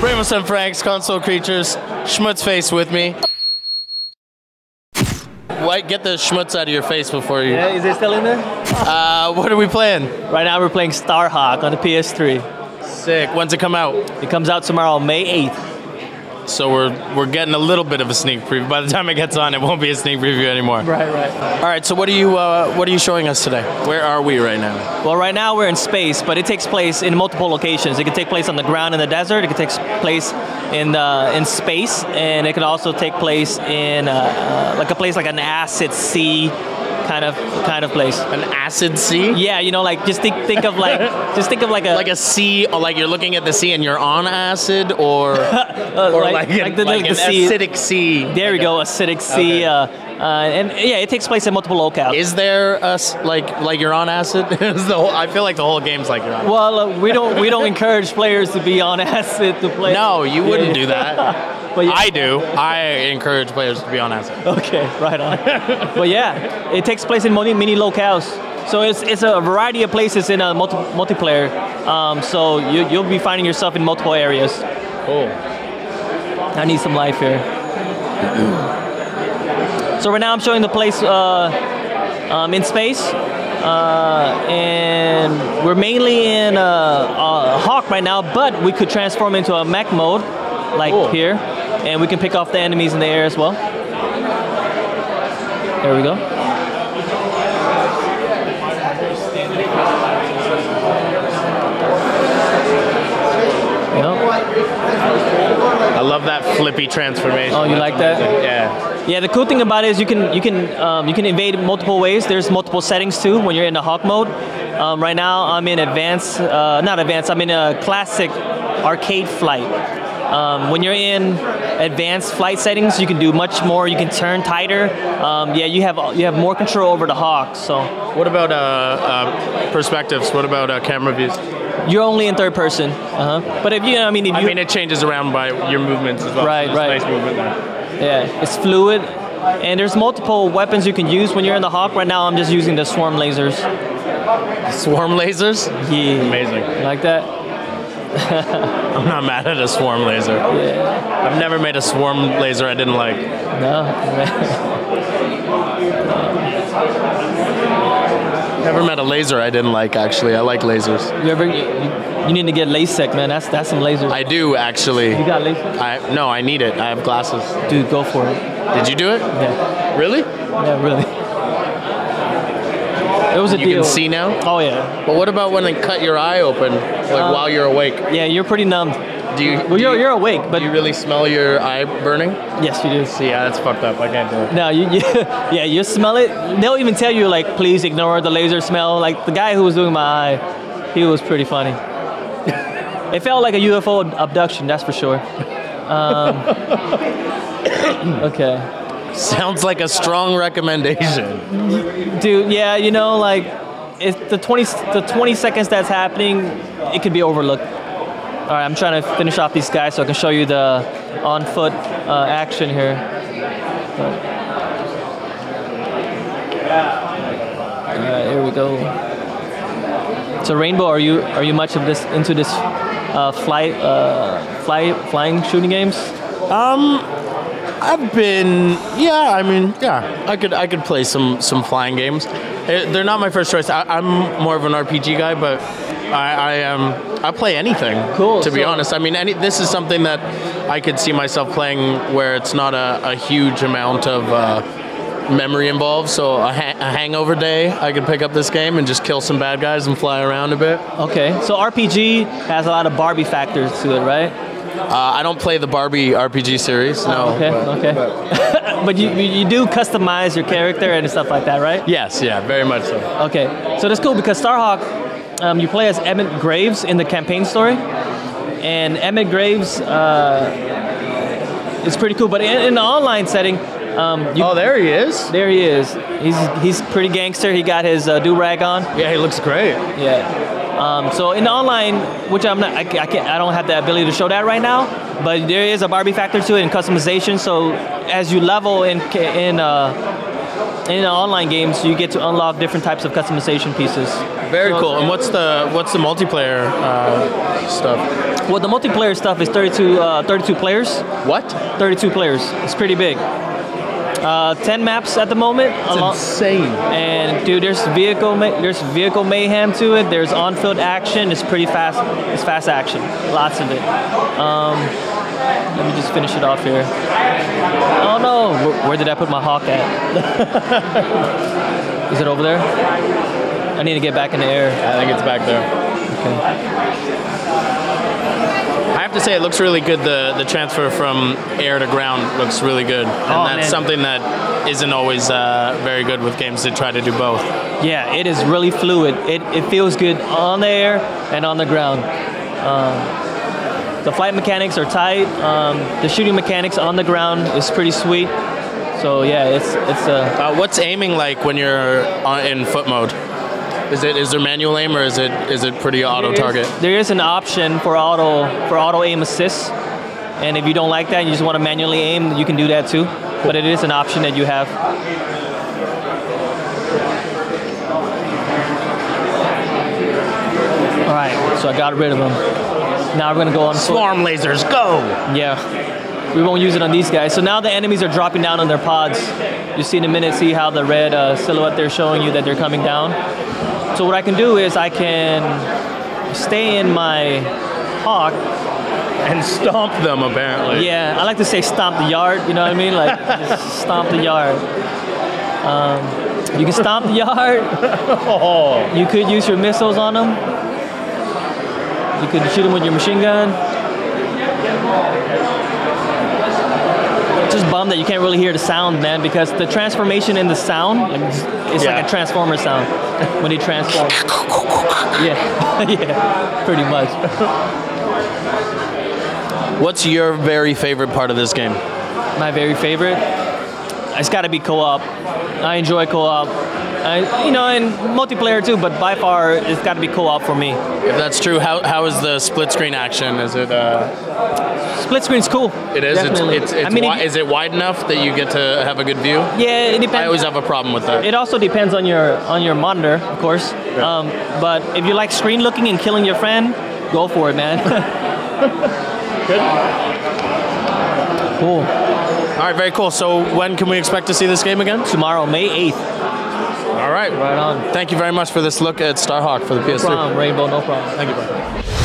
Ramos and Frank's console creatures. Schmutz face with me. White, get the schmutz out of your face before you. Yeah, is it still in there? What are we playing? Right now we're playing Starhawk on the PS3. Sick. When's it come out? It comes out tomorrow, May 8th. So we're getting a little bit of a sneak preview. By the time it gets on, it won't be a sneak preview anymore. Right. All right. So what are you showing us today? Where are we right now? Well, right now we're in space, but it takes place in multiple locations. It can take place on the ground in the desert. It can take place in space, and it can also take place in like a place like an acid sea kind of place. An acid sea? Yeah, you know, like just think of like a sea, or like you're looking at the sea and you're on acid, or like an acidic sea. There we go, acidic sea. Okay. And yeah, it takes place in multiple locales. Is there like you're on acid? I feel like the whole game's like you're on acid. Well, we don't encourage players to be on acid to play. No, you wouldn't do that. But yeah. I do. I encourage players to be on acid. Okay, right on. But yeah, it takes place in many locales. So it's a variety of places in a multiplayer. So you'll be finding yourself in multiple areas. Cool. I need some life here. So right now I'm showing the place in space. And we're mainly in Hawk right now, but we could transform into a mech mode, like cool. Here. And we can pick off the enemies in the air as well. There we go. I love that flippy transformation. Oh, you like that? Yeah. Yeah. The cool thing about it is you can invade multiple ways. There's multiple settings too when you're in the Hawk mode. Right now I'm in advanced, not advanced. I'm in a classic arcade flight. When you're in advanced flight settings, you can do much more. You can turn tighter. Yeah, you have more control over the Hawk. So. What about perspectives? What about camera views? You're only in third person. But if you, I mean, it changes around by your movements as well. Right, so right. Nice movement there. Yeah, it's fluid, and there's multiple weapons you can use when you're in the Hawk. Right now, I'm just using the swarm lasers. Swarm lasers? Yeah. Amazing. You like that? I'm not mad at a swarm laser. Yeah. I've never made a swarm laser I didn't like. No. Never met a laser I didn't like, actually. I like lasers. You need to get LASIK, man. That's some lasers. I do, actually. You got LASIK? No, I need it. I have glasses. Dude, go for it. Did you do it? Yeah. Really? Yeah, really. It was a deal. You can see now? Oh, yeah. But what about when they cut your eye open, while you're awake? Yeah, you're pretty numb. You're awake, but do you really smell your eye burning? Yes, you do. See, yeah, that's fucked up. I can't do it. No, yeah, you smell it. They'll even tell you, like, please ignore the laser smell. Like, the guy who was doing my eye, he was pretty funny. It felt like a UFO abduction, that's for sure. Okay. Sounds like a strong recommendation. Dude, yeah, you know, like, it's the 20 seconds that's happening, it could be overlooked. All right, I'm trying to finish off these guys so I can show you the on-foot action here. All right, here we go. So, Rainbow, are you much of into this flying shooting games? I've been, I could play some flying games. They're not my first choice. I'm more of an RPG guy, but I play anything. Cool. To be honest, I mean, this is something that I could see myself playing where it's not a huge amount of memory involved. So a hangover day, I could pick up this game and just kill some bad guys and fly around a bit. Okay. So RPG has a lot of Barbie factors to it, right? I don't play the Barbie RPG series, no. Okay. But you do customize your character and stuff like that, right? Yes, yeah, very much so. Okay, so that's cool because Starhawk, you play as Emmett Graves in the campaign story, and Emmett Graves is pretty cool. But in the online setting, oh, there he is. There he is. He's pretty gangster. He got his do-rag on. Yeah, he looks great. Yeah. So in the online, which I don't have the ability to show that right now, but there is a Barbie factor to it and customization. So as you level in in online games, you get to unlock different types of customization pieces. Very cool. And what's the multiplayer stuff? Well, the multiplayer stuff is 32 players. What? 32 players. It's pretty big. 10 maps at the moment. It's insane. And dude, there's vehicle mayhem to it. There's on-field action. It's pretty fast. It's fast action. Lots of it. Let me just finish it off here. Oh no, where did I put my Hawk at? Is it over there? I need to get back in the air. I think it's back there. Okay. I have to say, it looks really good. The transfer from air to ground looks really good, and that's something that isn't always very good with games that try to do both. Yeah, it is really fluid. It feels good on the air and on the ground. The flight mechanics are tight. The shooting mechanics on the ground is pretty sweet. So yeah, it's. What's aiming like when you're in foot mode? Is there manual aim, or is it pretty auto target? There is an option for auto aim assist, and if you don't like that, and you just want to manually aim, you can do that too. But it is an option that you have. All right, so I got rid of them. Now we're gonna go on Swarm lasers, go! Yeah, we won't use it on these guys. So now the enemies are dropping down on their pods. You see in a minute, see how the red silhouette they're showing you that they're coming down. So what I can do is I can stay in my Hawk and stomp them, apparently. Yeah, I like to say stomp the yard. You know what I mean? Like just stomp the yard. You can stomp the yard. You could use your missiles on them. You could shoot them with your machine gun. Just bummed that you can't really hear the sound, man, because the transformation in the sound is like a transformer sound when he transforms. Yeah, yeah, pretty much. What's your very favorite part of this game? My very favorite? It's got to be co-op. I enjoy co-op. You know, and multiplayer too, but by far it's got to be co-op for me. If that's true, how is the split screen action? Is it? Split screen's cool. It is. Definitely. Is it wide enough that you get to have a good view? Yeah, it depends. I always have a problem with that. It also depends on your monitor, of course. Yeah. But if you like screen looking and killing your friend, go for it, man. Good. Cool. All right, very cool. So when can we expect to see this game again? Tomorrow, May 8th. All right. Right on. Thank you very much for this look at Starhawk for the PS3. No problem, Rainbow, no problem. Thank you, bro.